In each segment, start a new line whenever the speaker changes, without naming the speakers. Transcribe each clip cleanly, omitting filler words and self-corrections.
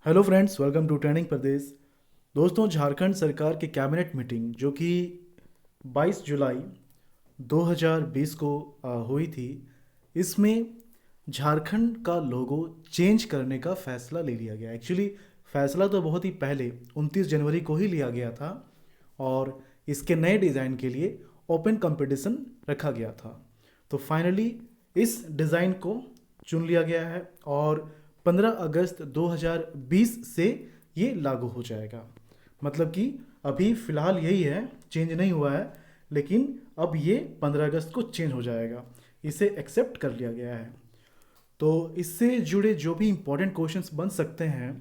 Hello friends, welcome to training प्रदेश। दोस्तों, झारखंड सरकार की कैबिनेट मीटिंग जो कि 22 जुलाई 2020 को हुई थी। इसमें झारखंड का लोगो चेंज करने का फैसला ले लिया गया। एक्चुअली फैसला तो बहुत ही पहले 29 जनवरी को ही लिया गया था और इसके नए डिज़ाइन के लिए ओपन कंपटीशन रखा गया था। तो फाइनली इस डिज़ाइन को चुन लिया गया है और 15 अगस्त 2020 से ये लागू हो जाएगा। मतलब कि अभी फ़िलहाल यही है, चेंज नहीं हुआ है, लेकिन अब ये 15 अगस्त को चेंज हो जाएगा। इसे एक्सेप्ट कर लिया गया है। तो इससे जुड़े जो भी इम्पोर्टेंट क्वेश्चंस बन सकते हैं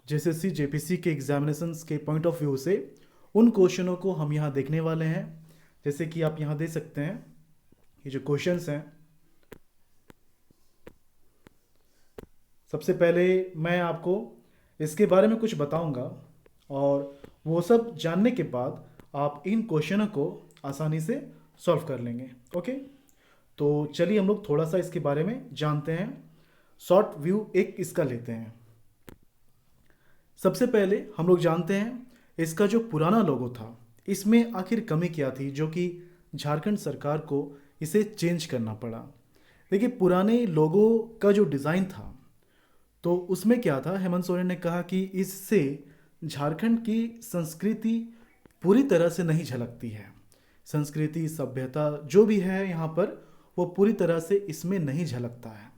जेएसएससी जेपीसी के एग्जामिनेशंस के पॉइंट ऑफ व्यू से, उन क्वेश्चनों को हम यहाँ देखने वाले हैं। जैसे कि आप यहाँ देख सकते हैं, ये जो क्वेश्चंस हैं, सबसे पहले मैं आपको इसके बारे में कुछ बताऊंगा और वो सब जानने के बाद आप इन क्वेश्चनों को आसानी से सॉल्व कर लेंगे। ओके, तो चलिए हम लोग थोड़ा सा इसके बारे में जानते हैं। शॉर्ट व्यू एक इसका लेते हैं। सबसे पहले हम लोग जानते हैं इसका जो पुराना लोगो था, इसमें आखिर कमी क्या थी जो कि झारखंड सरकार को इसे चेंज करना पड़ा। देखिए, पुराने लोगो का जो डिज़ाइन था, तो उसमें क्या था, हेमंत सोरेन ने कहा कि इससे झारखंड की संस्कृति पूरी तरह से नहीं झलकती है। संस्कृति सभ्यता जो भी है यहाँ पर, वो पूरी तरह से इसमें नहीं झलकता है।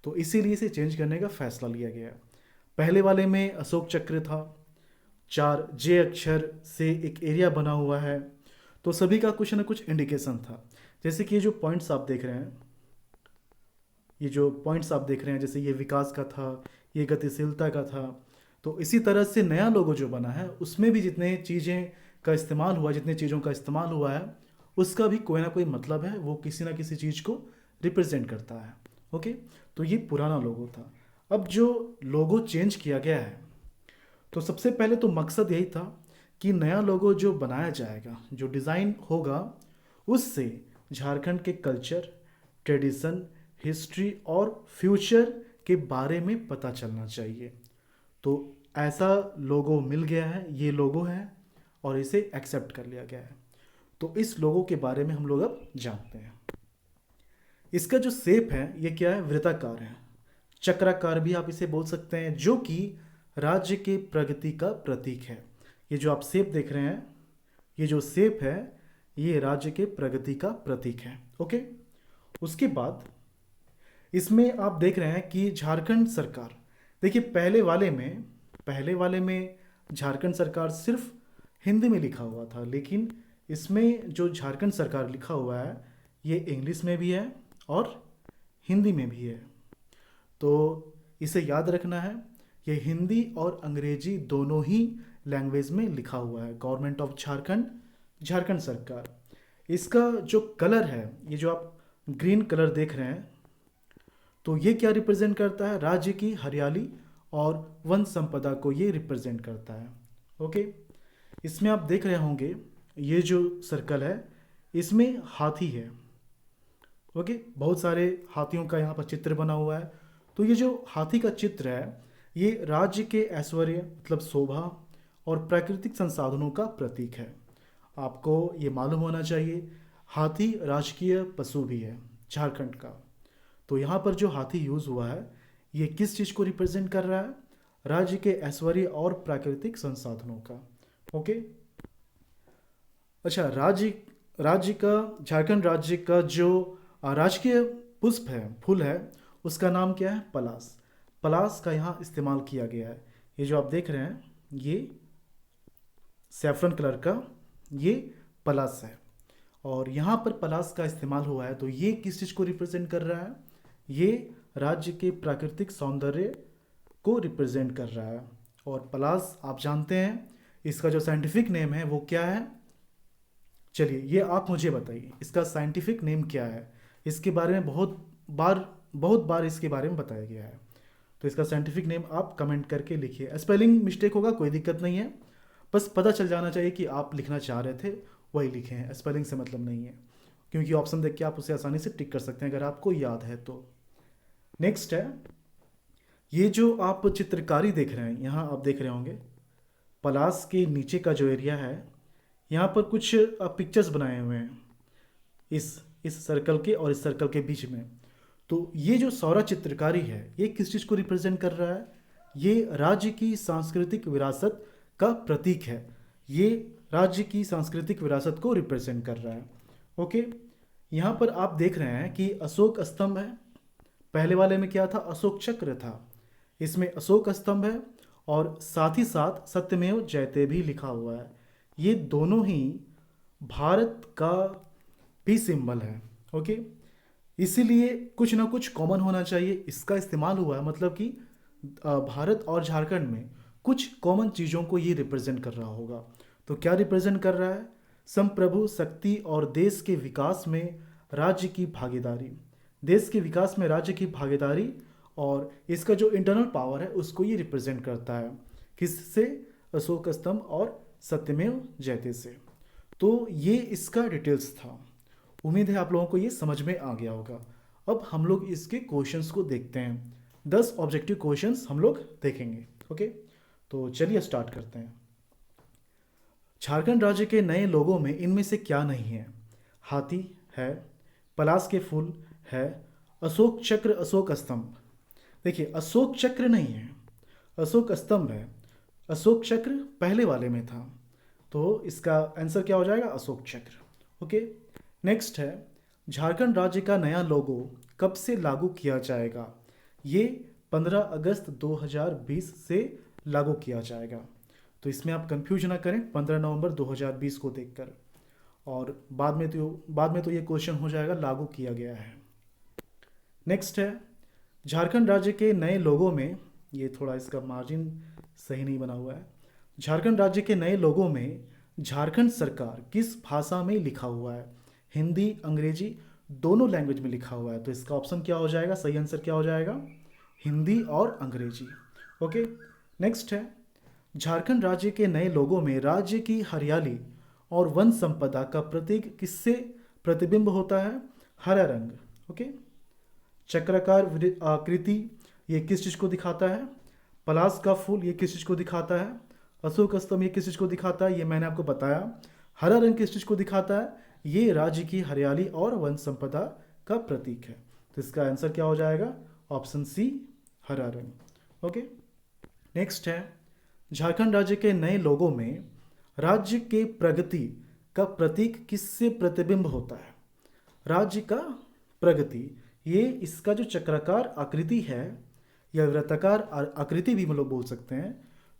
तो इसीलिए इसे चेंज करने का फैसला लिया गया। पहले वाले में अशोक चक्र था, 4 जे अक्षर से एक एरिया बना हुआ है। तो सभी का कुछ ना कुछ इंडिकेशन था। जैसे कि ये जो पॉइंट्स आप देख रहे हैं, जैसे ये विकास का था, ये गतिशीलता का था। तो इसी तरह से नया लोगो जो बना है, उसमें भी जितने चीज़ें का इस्तेमाल हुआ जितने चीज़ों का इस्तेमाल हुआ है, उसका भी कोई ना कोई मतलब है, वो किसी ना किसी चीज़ को रिप्रेजेंट करता है। ओके, तो ये पुराना लोगो था। अब जो लोगो चेंज किया गया है, तो सबसे पहले तो मकसद यही था कि नया लोगो जो बनाया जाएगा, जो डिज़ाइन होगा, उससे झारखंड के कल्चर, ट्रेडिशन, हिस्ट्री और फ्यूचर के बारे में पता चलना चाहिए। तो ऐसा लोगो मिल गया है, ये लोगो है और इसे एक्सेप्ट कर लिया गया है। तो इस लोगो के बारे में हम लोग अब जानते हैं। इसका जो शेप है, ये क्या है, वृत्ताकार है, चक्राकार भी आप इसे बोल सकते हैं, जो कि राज्य के प्रगति का प्रतीक है। ये जो आप शेप देख रहे हैं, ये जो शेप है, ये राज्य के प्रगति का प्रतीक है। ओके, उसके बाद इसमें आप देख रहे हैं कि झारखंड सरकार, देखिए पहले वाले में झारखंड सरकार सिर्फ हिंदी में लिखा हुआ था, लेकिन इसमें जो झारखंड सरकार लिखा हुआ है, ये इंग्लिश में भी है और हिंदी में भी है। तो इसे याद रखना है, ये हिंदी और अंग्रेजी दोनों ही लैंग्वेज में लिखा हुआ है। गवर्नमेंट ऑफ झारखंड, झारखंड सरकार। इसका जो कलर है, ये जो आप ग्रीन कलर देख रहे हैं, तो ये क्या रिप्रेजेंट करता है, राज्य की हरियाली और वन संपदा को ये रिप्रेजेंट करता है। ओके, इसमें आप देख रहे होंगे, ये जो सर्कल है, इसमें हाथी है। ओके, बहुत सारे हाथियों का यहाँ पर चित्र बना हुआ है। तो ये जो हाथी का चित्र है, ये राज्य के ऐश्वर्य मतलब शोभा और प्राकृतिक संसाधनों का प्रतीक है। आपको ये मालूम होना चाहिए, हाथी राजकीय पशु भी है झारखंड का। तो यहाँ पर जो हाथी यूज़ हुआ है, ये किस चीज़ को रिप्रेजेंट कर रहा है, राज्य के ऐश्वर्य और प्राकृतिक संसाधनों का। ओके, अच्छा, राज्य राज्य का झारखंड राज्य का जो राजकीय पुष्प है, फूल है, उसका नाम क्या है, पलास। पलास का यहाँ इस्तेमाल किया गया है। ये जो आप देख रहे हैं, ये सैफरन कलर का ये पलास है और यहाँ पर पलास का इस्तेमाल हुआ है। तो ये किस चीज़ को रिप्रेजेंट कर रहा है, ये राज्य के प्राकृतिक सौंदर्य को रिप्रेजेंट कर रहा है। और पलास आप जानते हैं, इसका जो साइंटिफिक नेम है वो क्या है, चलिए ये आप मुझे बताइए, इसका साइंटिफिक नेम क्या है। इसके बारे में बहुत बार इसके बारे में बताया गया है। तो इसका साइंटिफिक नेम आप कमेंट करके लिखिए। स्पेलिंग मिस्टेक होगा, कोई दिक्कत नहीं है, बस पता चल जाना चाहिए कि आप लिखना चाह रहे थे, वही लिखे हैं, स्पेलिंग से मतलब नहीं है। क्योंकि ऑप्शन देख के आप उसे आसानी से टिक कर सकते हैं अगर आपको याद है तो। नेक्स्ट है, ये जो आप चित्रकारी देख रहे हैं, यहाँ आप देख रहे होंगे पलास के नीचे का जो एरिया है, यहाँ पर कुछ पिक्चर्स बनाए हुए हैं इस इस सर्कल के और इस सर्कल के बीच में। तो ये जो सौरा चित्रकारी है, ये किस चीज़ को रिप्रेजेंट कर रहा है? ये राज्य की सांस्कृतिक विरासत का प्रतीक है। ये राज्य की सांस्कृतिक विरासत को रिप्रेजेंट कर रहा है। ओके, यहाँ पर आप देख रहे हैं कि अशोक स्तंभ है। पहले वाले में क्या था? अशोक चक्र था। इसमें अशोक स्तंभ है और साथ ही साथ सत्यमेव जयते भी लिखा हुआ है। ये दोनों ही भारत का भी सिंबल है। ओके, इसीलिए कुछ ना कुछ कॉमन होना चाहिए, इसका इस्तेमाल हुआ है। मतलब कि भारत और झारखंड में कुछ कॉमन चीज़ों को ये रिप्रेजेंट कर रहा होगा। तो क्या रिप्रेजेंट कर रहा है? संप्रभु शक्ति और देश के विकास में राज्य की भागीदारी। देश के विकास में राज्य की भागीदारी और इसका जो इंटरनल पावर है उसको ये रिप्रेजेंट करता है। किससे? अशोक स्तंभ और सत्यमेव जयते से। तो ये इसका डिटेल्स था। उम्मीद है आप लोगों को ये समझ में आ गया होगा। अब हम लोग इसके क्वेश्चंस को देखते हैं। 10 ऑब्जेक्टिव क्वेश्चंस हम लोग देखेंगे। ओके, तो चलिए स्टार्ट करते हैं। झारखंड राज्य के नए लोगों में इनमें से क्या नहीं है? हाथी है, पलाश के फूल है, अशोक चक्र, अशोक स्तंभ। देखिए, अशोक चक्र नहीं है, अशोक स्तंभ है। अशोक चक्र पहले वाले में था, तो इसका आंसर क्या हो जाएगा? अशोक चक्र। ओके, नेक्स्ट है, झारखंड राज्य का नया लोगो कब से लागू किया जाएगा? ये 15 अगस्त 2020 से लागू किया जाएगा। तो इसमें आप कंफ्यूज ना करें 15 नवंबर 2020 को देखकर, और बाद में तो ये क्वेश्चन हो जाएगा लागू किया गया है। नेक्स्ट है, झारखंड राज्य के नए लोगों में, ये थोड़ा इसका मार्जिन सही नहीं बना हुआ है। झारखंड राज्य के नए लोगों में झारखंड सरकार किस भाषा में लिखा हुआ है? हिंदी, अंग्रेजी, दोनों लैंग्वेज में लिखा हुआ है। तो इसका ऑप्शन क्या हो जाएगा? सही आंसर क्या हो जाएगा? हिंदी और अंग्रेजी। ओके, नेक्स्ट है, झारखंड राज्य के नए लोगों में राज्य की हरियाली और वन संपदा का प्रतीक किससे प्रतिबिंब होता है? हरा रंग। ओके, चक्राकार आकृति ये किस चीज़ को दिखाता है? पलाश का फूल ये किस चीज़ को दिखाता है? अशोक स्तंभ ये किस चीज़ को दिखाता है? ये मैंने आपको बताया। हरा रंग किस चीज़ को दिखाता है? ये राज्य की हरियाली और वन संपदा का प्रतीक है। तो इसका आंसर क्या हो जाएगा? ऑप्शन सी, हरा रंग। ओके, नेक्स्ट है, झारखंड राज्य के नए लोगों में राज्य के प्रगति का प्रतीक किससे प्रतिबिंब होता है? राज्य का प्रगति, ये इसका जो चक्राकार आकृति है या वृत्ताकार आकृति भी हम लोग बोल सकते हैं,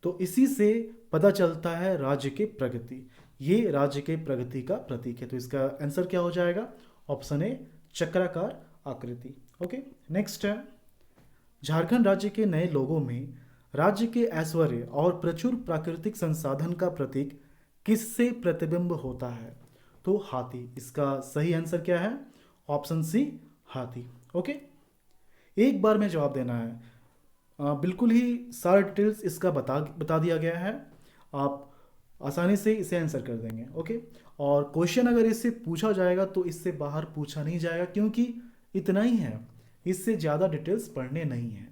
तो इसी से पता चलता है राज्य के प्रगति। ये राज्य के प्रगति का प्रतीक है। तो इसका आंसर क्या हो जाएगा? ऑप्शन ए, चक्राकार आकृति। ओके, नेक्स्ट है, झारखंड राज्य के नए लोगों में राज्य के ऐश्वर्य और प्रचुर प्राकृतिक संसाधन का प्रतीक किससे प्रतिबिंब होता है? तो हाथी। इसका सही आंसर क्या है? ऑप्शन सी, हाथी। ओके, एक बार में जवाब देना है। बिल्कुल ही सारा डिटेल्स इसका बता दिया गया है। आप आसानी से इसे आंसर कर देंगे। ओके, और क्वेश्चन अगर इससे पूछा जाएगा तो इससे बाहर पूछा नहीं जाएगा, क्योंकि इतना ही है, इससे ज़्यादा डिटेल्स पढ़ने नहीं हैं।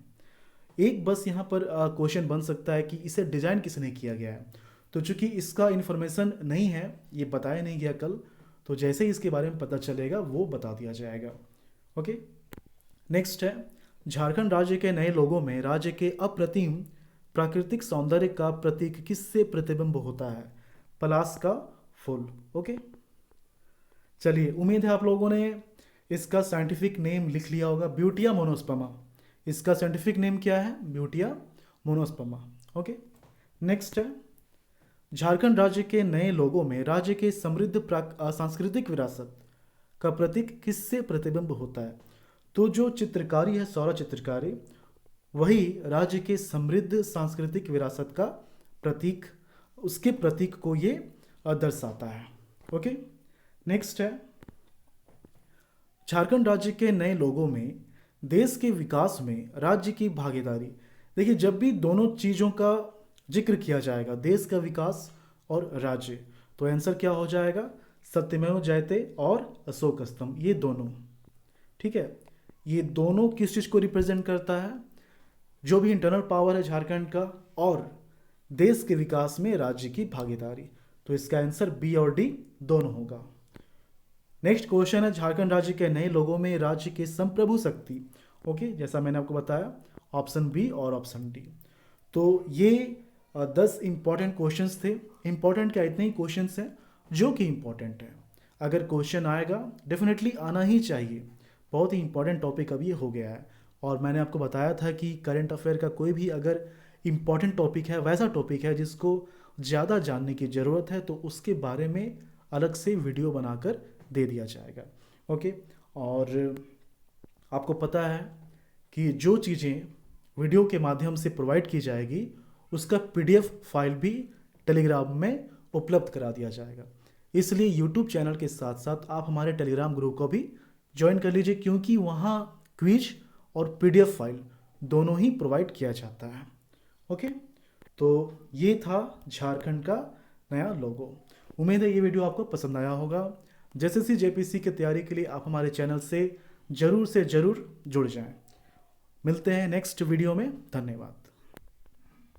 एक बस यहाँ पर क्वेश्चन बन सकता है कि इसे डिज़ाइन किसने किया गया है। तो चूंकि इसका इन्फॉर्मेशन नहीं है, ये बताया नहीं गया कल, तो जैसे ही इसके बारे में पता चलेगा वो बता दिया जाएगा। ओके, नेक्स्ट है, झारखंड राज्य के नए लोगों में राज्य के अप्रतिम प्राकृतिक सौंदर्य का प्रतीक किससे प्रतिबिंब होता है? पलाश का फूल। ओके, चलिए, उम्मीद है आप लोगों ने इसका साइंटिफिक नेम लिख लिया होगा, ब्यूटिया मोनोस्पर्मा। इसका साइंटिफिक नेम क्या है? Butea monosperma. ओके, नेक्स्ट है, झारखंड राज्य के नए लोगों में राज्य के समृद्ध सांस्कृतिक विरासत का प्रतीक किससे प्रतिबिंब होता है? तो जो चित्रकारी है, सौरा चित्रकारी, वही राज्य के समृद्ध सांस्कृतिक विरासत का प्रतीक, उसके प्रतीक को ये दर्शाता है। ओके, नेक्स्ट है, झारखंड राज्य के नए लोगों में देश के विकास में राज्य की भागीदारी। देखिए, जब भी दोनों चीज़ों का जिक्र किया जाएगा, देश का विकास और राज्य, तो आंसर क्या हो जाएगा? सत्यमेव जयते और अशोक स्तंभ, ये दोनों। ठीक है, ये दोनों किस चीज़ को रिप्रेजेंट करता है? जो भी इंटरनल पावर है झारखंड का, और देश के विकास में राज्य की भागीदारी। तो इसका आंसर बी और डी दोनों होगा। नेक्स्ट क्वेश्चन है, झारखंड राज्य के नए लोगों में राज्य की संप्रभु शक्ति। ओके, जैसा मैंने आपको बताया, ऑप्शन बी और ऑप्शन डी। तो ये 10 इंपॉर्टेंट क्वेश्चंस थे। इंपॉर्टेंट क्या, इतने ही क्वेश्चंस हैं जो कि इंपॉर्टेंट हैं। अगर क्वेश्चन आएगा, डेफिनेटली आना ही चाहिए। बहुत ही इंपॉर्टेंट टॉपिक अब ये हो गया है। और मैंने आपको बताया था कि करंट अफेयर का कोई भी अगर इम्पॉर्टेंट टॉपिक है, वैसा टॉपिक है जिसको ज़्यादा जानने की ज़रूरत है, तो उसके बारे में अलग से वीडियो बनाकर दे दिया जाएगा। ओके, और आपको पता है कि जो चीज़ें वीडियो के माध्यम से प्रोवाइड की जाएगी, उसका PDF फाइल भी टेलीग्राम में उपलब्ध करा दिया जाएगा। इसलिए यूट्यूब चैनल के साथ साथ आप हमारे टेलीग्राम ग्रुप को भी ज्वाइन कर लीजिए, क्योंकि वहाँ क्विज और PDF फाइल दोनों ही प्रोवाइड किया जाता है। ओके, तो ये था झारखंड का नया लोगो। उम्मीद है ये वीडियो आपको पसंद आया होगा। JSSC JPC की तैयारी के लिए आप हमारे चैनल से ज़रूर जुड़ जाएं। मिलते हैं नेक्स्ट वीडियो में। धन्यवाद।